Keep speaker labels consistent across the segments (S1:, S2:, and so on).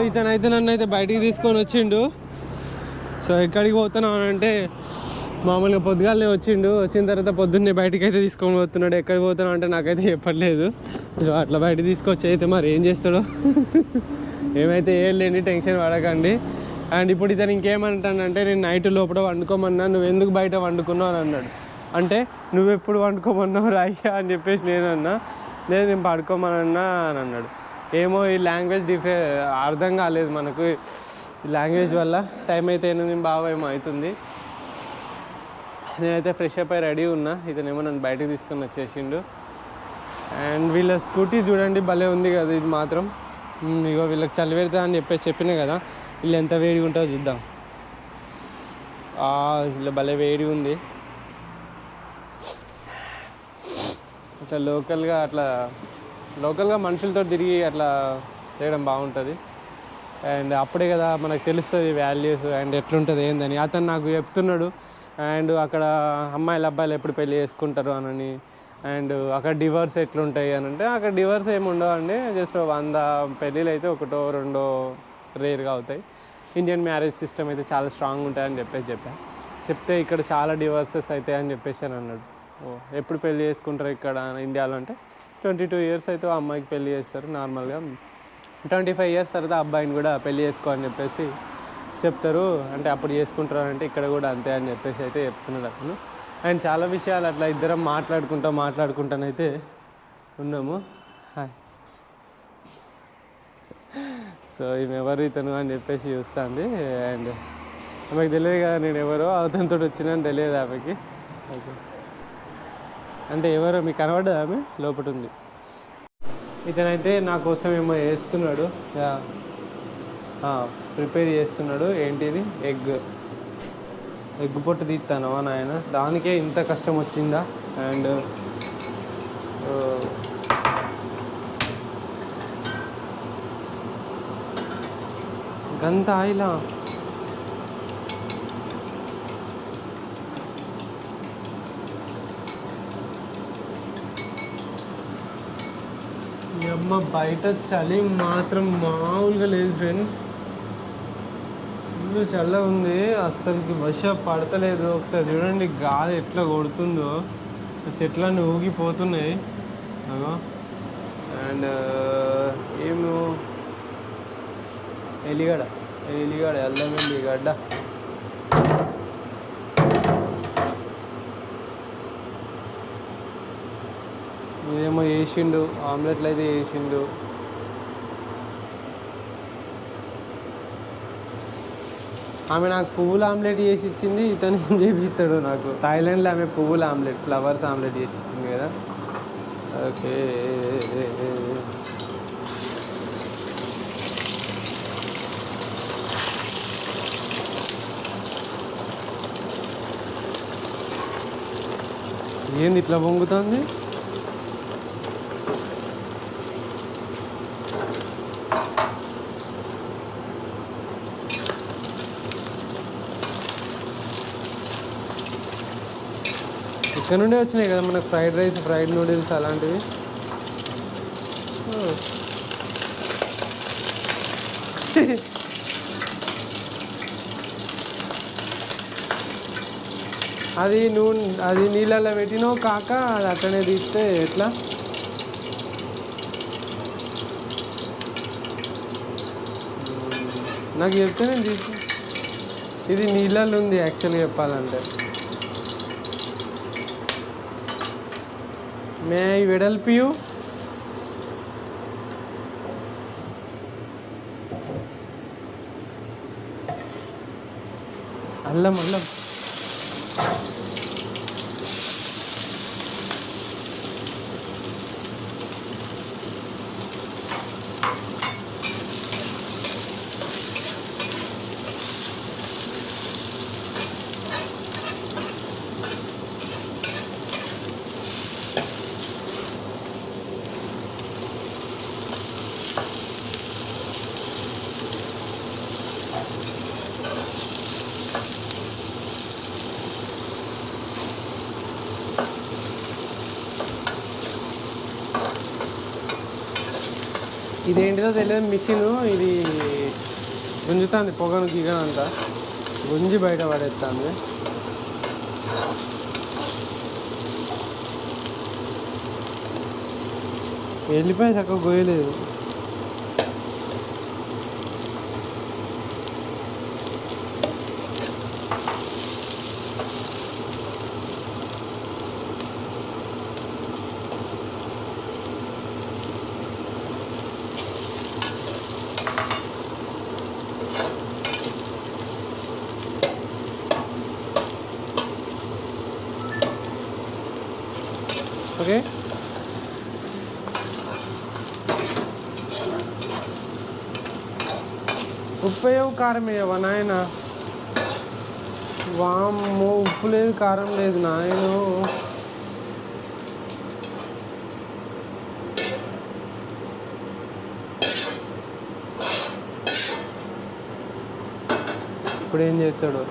S1: ఇతనైతే నన్ను అయితే బయటికి తీసుకొని వచ్చిండు. సో ఎక్కడికి పోతున్నావు అంటే మామూలుగా పొద్దుగాలనే వచ్చిన తర్వాత పొద్దున్నే బయటికి అయితే తీసుకొని పోతున్నాడు. ఎక్కడికి పోతున్నావు అంటే నాకైతే చెప్పట్లేదు. సో అట్లా బయట తీసుకొచ్చి అయితే మరి ఏం చేస్తాడో ఏమైతే ఏం లేని టెన్షన్ పడకండి. అండ్ ఇప్పుడు ఇతను ఇంకేమంటానంటే నేను నైట్ లోపల వండుకోమన్నా, నువ్వు ఎందుకు బయట వండుకున్నావు అని అన్నాడు. అంటే నువ్వెప్పుడు వండుకోమన్నావు రాయ్యా అని చెప్పేసి నేను అన్నా. లేదు నేను పడుకోమనన్నా అని అన్నాడు. ఏమో ఈ లాంగ్వేజ్ అర్థం కాలేదు మనకు. ఈ లాంగ్వేజ్ వల్ల టైం అయితే 8 బాగా ఏమో అవుతుంది. నేనైతే ఫ్రెష్ అప్ అయి రెడీ ఉన్నా. ఇతనేమో నన్ను బయటకు తీసుకొని వచ్చేసిండు. అండ్ వీళ్ళ స్కూటీ చూడండి భలే ఉంది కదా. ఇది మాత్రం ఇగో వీళ్ళకి చలి పెడతా అని చెప్పినా కదా. వీళ్ళు ఎంత వేడిగా ఉంటుందో చూద్దాం. వీళ్ళు భలే వేడి ఉంది. అట్లా లోకల్గా మనుషులతో తిరిగి అట్లా చేయడం బాగుంటుంది. అండ్ అప్పుడే కదా మనకు తెలుస్తుంది వాల్యూస్ అండ్ ఎట్లుంటుంది ఏందని. అతను నాకు చెప్తున్నాడు. అండ్ అక్కడ అమ్మాయిలు అబ్బాయిలు ఎప్పుడు పెళ్ళి చేసుకుంటారు అని, అండ్ అక్కడ డివర్స్ ఎట్లుంటాయి అని అంటే అక్కడ డివర్స్ ఏమి ఉండవు అండి. జస్ట్ 100 పెళ్ళిళ్ళు అయితే 1 2 రేర్గా అవుతాయి. ఇండియన్ మ్యారేజ్ సిస్టమ్ అయితే చాలా స్ట్రాంగ్ ఉంటాయని చెప్తే ఇక్కడ చాలా డివర్సెస్ అవుతాయి అని చెప్పేసి అని అన్నాడు. ఎప్పుడు పెళ్ళి చేసుకుంటారు ఇక్కడ ఇండియాలో అంటే 22 ఇయర్స్ అయితే అమ్మాయికి పెళ్ళి చేస్తారు నార్మల్గా. 25 ఇయర్స్ తర్వాత అబ్బాయిని కూడా పెళ్ళి చేసుకో అని చెప్పేసి చెప్తారు. అంటే అప్పుడు చేసుకుంటారు అంటే ఇక్కడ కూడా అంతే అని చెప్పేసి అయితే చెప్తున్నాడు అతను. అండ్ చాలా విషయాలు అట్లా ఇద్దరం మాట్లాడుకుంటానైతే ఉన్నాము. హాయ్. సో ఈమె ఎవరు ఇతను అని చెప్పేసి చూస్తుంది. అండ్ ఆమెకు తెలియదు కదా నేను ఎవరో, అతనితో వచ్చినాను తెలియదు ఆమెకి. ఓకే అంటే ఎవరో మీకు కనబడ్డదా? ఆమె లోపల ఉంది. ఇతనైతే నా కోసం ఏమో చేస్తున్నాడు, ప్రిపేర్ చేస్తున్నాడు. ఏంటిది? ఎగ్ పొట్టు తీస్తానవా నాయన, దానికే ఇంత కష్టం వచ్చిందా? అండ్ గంత ఆయిలా? అమ్మ బయట చలి మాత్రం మామూలుగా లేదు ఫ్రెండ్స్. ఫుల్ చల్లగా ఉంది, అస్సలకి వర్షం పడతలేదు. ఒకసారి చూడండి గాలి ఎట్లా కొడుతుందో, చెట్లన్నీ ఊగిపోతున్నాయి. అండ్ ఏమో ఎల్లిగడ్డ అల్లం ఎల్లిగడ్డ ఇదేమో వేసిండు, ఆమ్లెట్లు అయితే వేసిండు. ఆమె నాకు పువ్వుల ఆమ్లెట్ చేసి ఇచ్చింది, ఇతను చేపిస్తాడు నాకు. థాయిలాండ్లో ఆమె పువ్వుల ఆమ్లెట్, ఫ్లవర్స్ ఆమ్లెట్ చేసి ఇచ్చింది కదా. ఓకే ఏంది ఇట్లా పొంగుతుంది? ఇక్కడ నుండే వచ్చినాయి కదా మనకు ఫ్రైడ్ రైస్, ఫ్రైడ్ నూడిల్స్ అలాంటివి. అది నీళ్ళల్లో పెట్టినో కాక అది అట్లనే తీస్తే ఎట్లా? నాకు చెప్తే నేను తీసి, ఇది నీళ్ళల్లో ఉంది యాక్చువల్గా చెప్పాలంటే. మే ఐ వెడల్పు యూ? అల్లం ఇదేంటిదో తెలియదు మిషన్, ఇది గుంజుతుంది పొగను గిగనంతా, గుంజి బయట పడేస్తుంది. వెళ్ళిపోయి చక్కగా గోయలేదు. ఓకే, ఉప్పు వేయవు కారం వేయవా నాయన? వామ్మో, ఉప్పు లేదు కారం లేదు నాయన. ఇప్పుడు ఏం చేస్తాడు?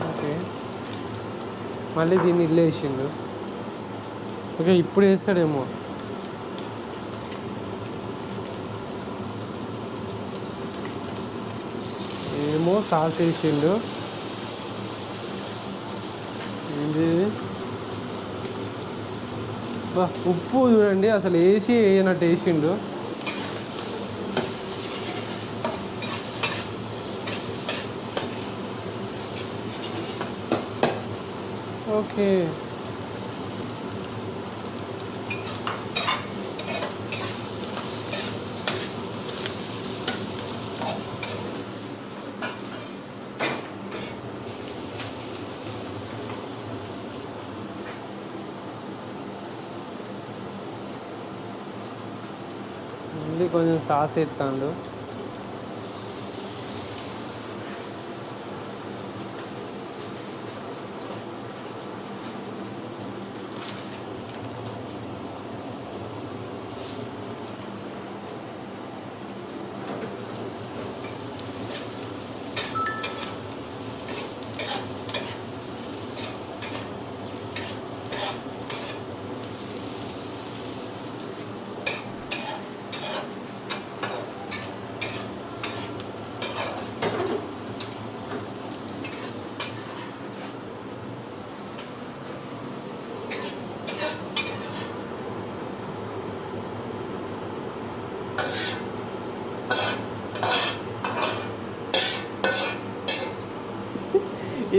S1: ఓకే, మళ్ళీ దీన్ని ఇల్లు వేసిండు. ఓకే, ఇప్పుడు వేస్తాడేమో. ఏమో సాస్ వేసిండు. ఏంటి బా, ఉప్పు చూడండి అసలు వేసి వేయనట్టు వేసిండు. ఓకే, మళ్ళీ కొంచెం సాస్ ఎత్తాడు.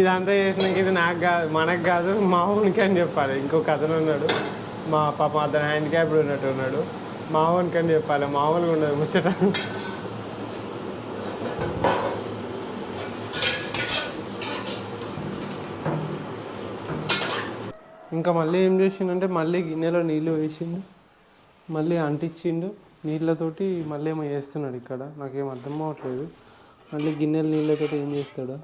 S1: ఇదంతా చేసినాక ఇది నాకు కాదు, మనకు కాదు, మా ఊనికి అని చెప్పాలి. ఇంకొక అతను ఉన్నాడు, మా పాప అతను హ్యాండిక్యాప్డ్ ఉన్నట్టు ఉన్నాడు, మా ఊనికి అని చెప్పాలి. మామూలుగా ఉండదు ముచ్చట. ఇంకా మళ్ళీ ఏం చేసిండంటే మళ్ళీ గిన్నెలో నీళ్ళు వేసిండు, మళ్ళీ అంటించిండు నీళ్ళతోటి. మళ్ళీ ఏమో చేస్తున్నాడు ఇక్కడ, నాకేం అర్థం అవ్వట్లేదు. మళ్ళీ గిన్నెల నీళ్ళతోటి ఏం చేస్తాడు?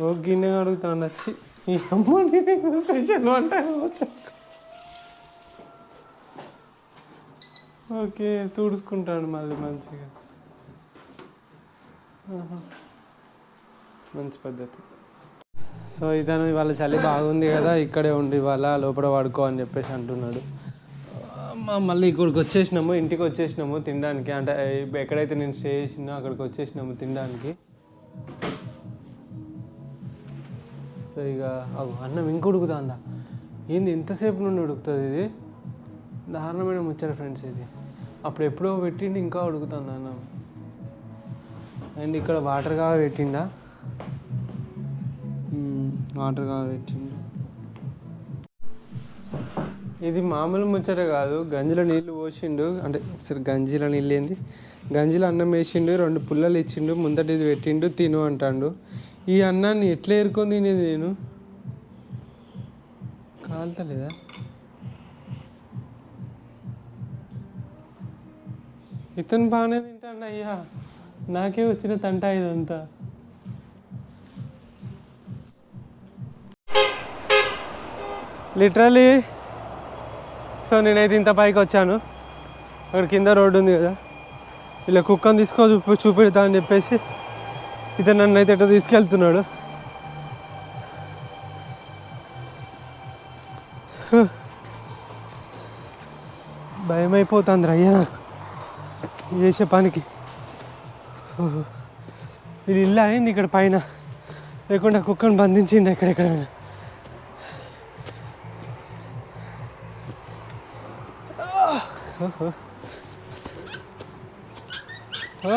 S1: ఓ గిన్నె అడుగుతాను వచ్చి, ఈ అమ్మ స్పెషల్ వంట. ఓకే, తుడుచుకుంటాడు మళ్ళీ మంచిగా. మంచి పద్ధతి. సో ఇతను ఇవాళ చలి బాగుంది కదా, ఇక్కడే ఉండి ఇవాళ లోపల పడుకో అని చెప్పేసి అంటున్నాడు. మళ్ళీ ఇక్కడికి వచ్చేసినాము, ఇంటికి వచ్చేసినాము తినడానికి. అంటే ఎక్కడైతే నేను స్టే చేసినా అక్కడికి వచ్చేసినాము తినడానికి. సో ఇక అన్నం ఇంక ఉడుకుతుందా? ఏంది ఎంతసేపు నుండి ఉడుకుతుంది ఇది? దారుణమైన ముచ్చట ఫ్రెండ్స్ ఇది. అప్పుడు ఎప్పుడో పెట్టిండి, ఇంకా ఉడుకుతుంది అన్నం. అండ్ ఇక్కడ వాటర్ కాగా పెట్టిండా, వాటర్ కాగా పెట్టిండు. ఇది మామూలు ముచ్చట కాదు, గంజిలో నీళ్ళు పోసిండు. అంటే సరే గంజిలో నీళ్ళు ఏంది, గంజిలో అన్నం వేసిండు, 2 పుల్లలు ఇచ్చిండు, ముందటిది పెట్టిండు, తిను అంటాడు. ఈ అన్నాన్ని ఎట్లా ఏరుకొని తినేది నేను? కాలుతలేదా? ఇతను బాగానే తింటాడు అయ్యా, నాకే వచ్చిన తంట ఇదంతా. లిటరలీ. సో నేనైతే ఇంత పైకి వచ్చాను, అక్కడ కింద రోడ్డు ఉంది కదా, ఇలా కుక్కను చూపెడతా అని చెప్పేసి ఇతను నన్ను అయితే ఎటో తీసుకెళ్తున్నాడు. భయం అయిపోతుంది అయ్యా నాకు చేసే పనికి. ఇది ఇల్లు అయింది ఇక్కడ పైన, లేకుండా కుక్కను బంధించిండు ఎక్కడెక్కడ. హే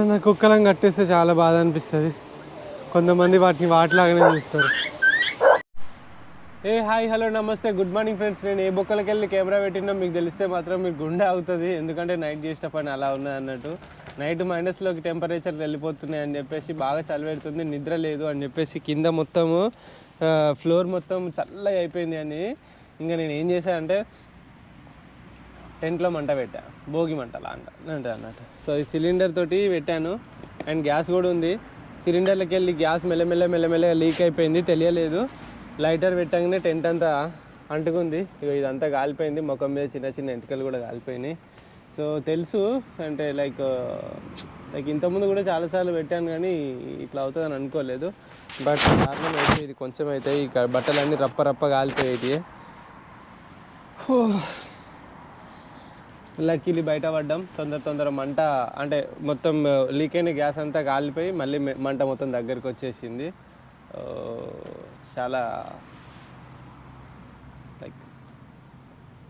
S1: నా కుక్కలను కట్టేస్తే చాలా బాధ అనిపిస్తుంది. కొంతమంది వాటిని వాటిలాగానే చూస్తారు. హాయ్ హలో నమస్తే గుడ్ మార్నింగ్ ఫ్రెండ్స్. నేను ఏ బొక్కలకి వెళ్ళి కెమెరా పెట్టినా మీకు తెలిస్తే మాత్రం మీకు గుండె అవుతుంది. ఎందుకంటే నైట్ చేసిన పని అలా ఉన్నది అన్నట్టు. నైట్ మైనస్లోకి టెంపరేచర్లు వెళ్ళిపోతున్నాయి అని చెప్పేసి బాగా చలి పెడుతుంది, నిద్ర లేదు అని చెప్పేసి కింద మొత్తము ఫ్లోర్ మొత్తం చల్లగా అయిపోయింది అని ఇంకా నేను ఏం చేశానంటే టెంట్లో మంట పెట్టా, భోగి మంటలా అన్నట్టు. సో ఈ సిలిండర్ తోటి పెట్టాను అండ్ గ్యాస్ కూడా ఉంది. సిలిండర్లకి వెళ్ళి గ్యాస్ మెల్లమెల్లగా లీక్ అయిపోయింది, తెలియలేదు. లైటర్ పెట్టగానే టెంట్ అంతా అంటుకుంది. ఇక ఇదంతా కాలిపోయింది, ముఖం మీద చిన్న చిన్న ఎంటికలు కూడా కాలిపోయినాయి. సో తెలుసు అంటే లైక్ ఇంతకుముందు కూడా చాలాసార్లు పెట్టాను కానీ ఇట్లా అవుతుందని అనుకోలేదు. బట్ కారణం అయితే ఇది కొంచెం అయితే ఇక బట్టలన్నీ రప్ప కాలిపోయేవి. లక్కీలీ బయట పడ్డాం. తొందర మంట అంటే మొత్తం లీక్ అయిన గ్యాస్ అంతా కాలిపోయి మళ్ళీ మంట మొత్తం దగ్గరికి వచ్చేసింది. చాలా లైక్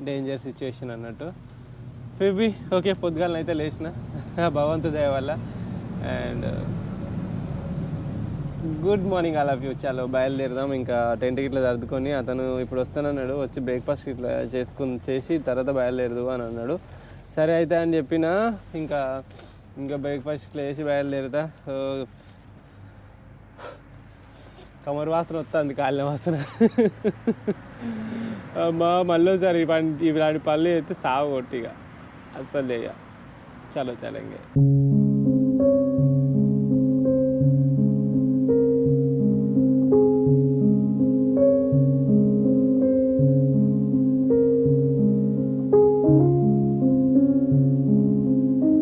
S1: డేంజర్ సిచ్యువేషన్ అన్నట్టు. ఫిర్బీ ఓకే, పొద్దుగాలను అయితే లేచిన భగవంతు దయ వల్ల. And good morning all of you. చాలా బయలుదేరదాం. ఇంకా టెంట్కి ఇట్లా సర్దుకొని అతను ఇప్పుడు వస్తానన్నాడు, వచ్చి బ్రేక్ఫాస్ట్ ఇట్లా చేసి తర్వాత బయలుదేరదు అని అన్నాడు. సరే అయితే అని చెప్పిన ఇంకా బ్రేక్ఫాస్ట్ ఇట్లా చేసి బయలుదేరుతా. కమర్ వాసన వస్తుంది, కాళ్ళ వాసన. అమ్మా మళ్ళీసారి ఇలాంటి పళ్ళు అయితే సాగు కొట్టిగా అస్సలు చలో ఇంకే.